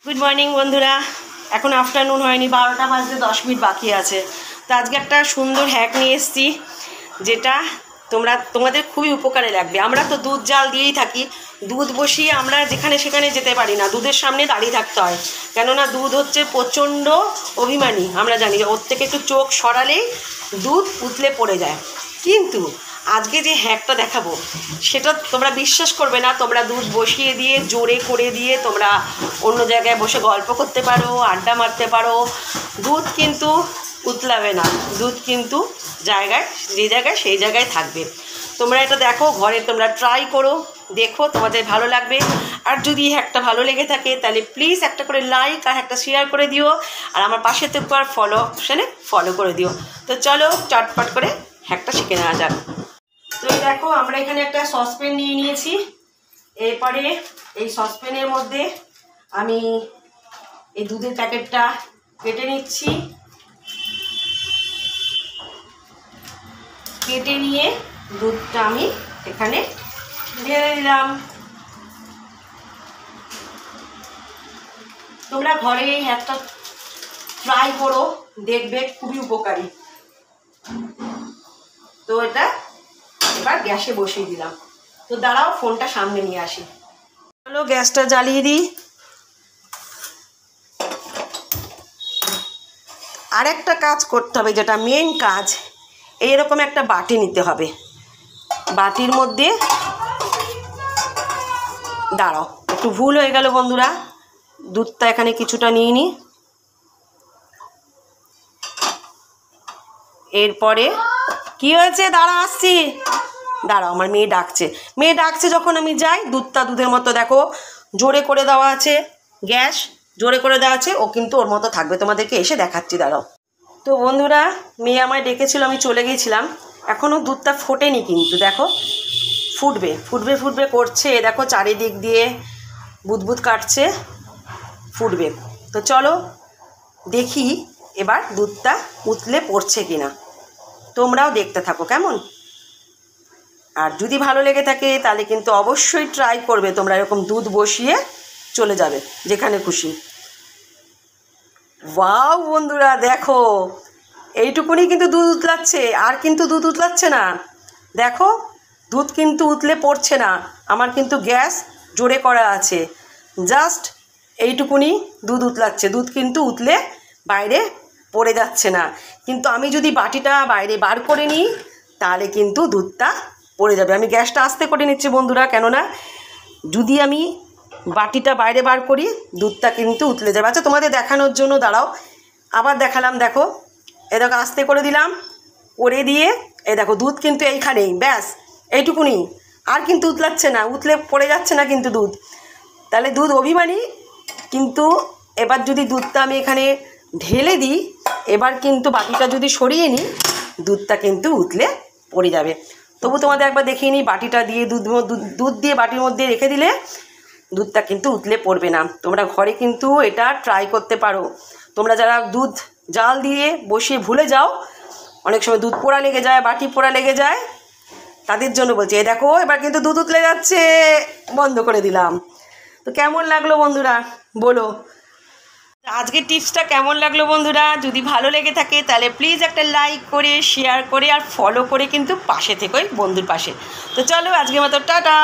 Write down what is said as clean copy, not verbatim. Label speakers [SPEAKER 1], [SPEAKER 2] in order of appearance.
[SPEAKER 1] Good morning বন্ধুরা। এখন afternoon হয়নি, 12টা বাজতে 10 মিনিট বাকি আছে। তো আজকে একটা সুন্দর হ্যাক নিয়ে এসেছি, যেটা তোমাদের খুবই উপকারে লাগবে। আমরা তো দুধ জাল দিয়েই থাকি, দুধ বসিয়ে আমরা যেখানে সেখানে যেতে পারি না, দুধের সামনে দাঁড়িয়ে থাকতে হয়। কেননা দুধ হচ্ছে প্রচণ্ড অভিমানী, আমরা জানি ওর থেকে একটু চোখ সরালেই দুধ উতলে পড়ে যায়। কিন্তু আজকে যে হ্যাকটা দেখাবো সেটা তোমরা বিশ্বাস করবে না। তোমরা দুধ বসিয়ে দিয়ে জোরে করে দিয়ে তোমরা অন্য জায়গায় বসে গল্প করতে পারো, আড্ডা মারতে পারো, দুধ কিন্তু উতলাবে না, দুধ কিন্তু যে জায়গায় সেই জায়গায় থাকবে। তোমরা এটা দেখো, ঘরে তোমরা ট্রাই করো, দেখো তোমাদের ভালো লাগবে। আর যদি হ্যাকটা ভালো লেগে থাকে তাহলে প্লিজ একটা করে লাইক আর একটা শেয়ার করে দিও, আর আমার পাশে তো একবার ফলো অপশানে ফলো করে দিও। তো চলো চটপট করে হ্যাকটা শিখে নেওয়া যাক। তো এই দেখো, আমরা এখানে একটা সসপ্যান নিয়ে নিয়েছি। এরপরে এই সসপ্যানের মধ্যে আমি এই দুধের প্যাকেটটা কেটে নিচ্ছি। কেটে নিয়ে দুধটা আমি এখানে ঢেলে দিলাম। তোমরা ঘরে এই হ্যাকটা ট্রাই করো, দেখবে খুবই উপকারী। তো এটা এবার গ্যাসে বসিয়ে দিলাম। তো দাঁড়াও, ফোনটা সামনে নিয়ে আসি। চলো গ্যাসটা জ্বালিয়ে দিই। আর একটা কাজ করতে হবে, যেটা মেন কাজ, এইরকম একটা বাটি নিতে হবে। বাটির মধ্যে দাঁড়াও, একটু ভুল হয়ে গেল বন্ধুরা, দুধটা এখানে কিছুটা নিয়ে নিই। এরপরে কি হয়েছে, দাঁড়া আসছি, দাঁড়াও, আমার মেয়ে ডাকছে যখন আমি যাই। দুধের মতো দেখো জোরে করে দেওয়া আছে, গ্যাস জোরে করে দেওয়া আছে, ও কিন্তু ওর মতো থাকবে। তোমাদেরকে এসে দেখাচ্ছি, দাঁড়াও। তো বন্ধুরা, মেয়ে আমায় ডেকেছিল, আমি চলে গিয়েছিলাম। এখনও দুধটা ফোটেনি, কিন্তু দেখো ফুটবে করছে। দেখো চারিদিক দিয়ে বুদবুদ কাটছে, ফুটবে। তো চলো দেখি এবার দুধটা উতলে পড়ছে কিনা। তোমরাও দেখতে থাকো কেমন। আর যদি ভালো লেগে থাকে তাহলে কিন্তু অবশ্যই ট্রাই করবে, তোমরা এরকম দুধ বসিয়ে চলে যাবে যেখানে খুশি। ওয়াও বন্ধুরা, দেখো এইটুকুনি কিন্তু দুধ উতলাচ্ছে, আর কিন্তু দুধ উতলাচ্ছে না। দেখো দুধ কিন্তু উতলে পড়ছে না, আমার কিন্তু গ্যাস জোরে করা আছে। জাস্ট এইটুকুনি দুধ উতলাচ্ছে, দুধ কিন্তু উতলে বাইরে পড়ে যাচ্ছে না। কিন্তু আমি যদি বাটিটা বাইরে বার করে নিই তাহলে কিন্তু দুধটা পড়ে যাবে। আমি গ্যাসটা আস্তে করে নিচ্ছি বন্ধুরা, কেননা যদি আমি বাটিটা বাইরে বার করি দুধটা কিন্তু উতলে যাবে। আচ্ছা তোমাদের দেখানোর জন্য দাঁড়াও, আবার দেখালাম। দেখো এ দেখো, আস্তে করে দিলাম, করে দিয়ে এই দেখো দুধ কিন্তু এইখানেই, ব্যাস এইটুকুনি, আর কিন্তু উতলাচ্ছে না, উতলে পড়ে যাচ্ছে না কিন্তু দুধ। তাহলে দুধ অভিমানী। কিন্তু এবার যদি দুধটা আমি এখানে ঢেলে দিই, এবার কিন্তু বাটিটা যদি সরিয়ে নিই, দুধটা কিন্তু উতলে পড়ে যাবে। তবু তোমাদের একবার দেখিয়ে নিই, বাটিটা দিয়ে দুধ দিয়ে বাটির মধ্যে রেখে দিলে দুধটা কিন্তু উতলে পড়বে না। তোমরা ঘরে কিন্তু এটা ট্রাই করতে পারো। তোমরা যারা দুধ জাল দিয়ে বসিয়ে ভুলে যাও, অনেক সময় দুধ পোড়া লেগে যায়, বাটি পোড়া লেগে যায়, তাদের জন্য বলছি। এই দেখো এবার কিন্তু দুধ উতলে যাচ্ছে, বন্ধ করে দিলাম। তো কেমন লাগলো বন্ধুরা বলো। আজকের টিপসটা কেমন লাগলো বন্ধুরা? যদি ভালো লেগে থাকে তাহলে প্লিজ একটা লাইক করে, শেয়ার করে আর ফলো করে কিন্তু পাশে থেকোই, বন্ধুর পাশে। তো চলো আজকের মতো টাটা।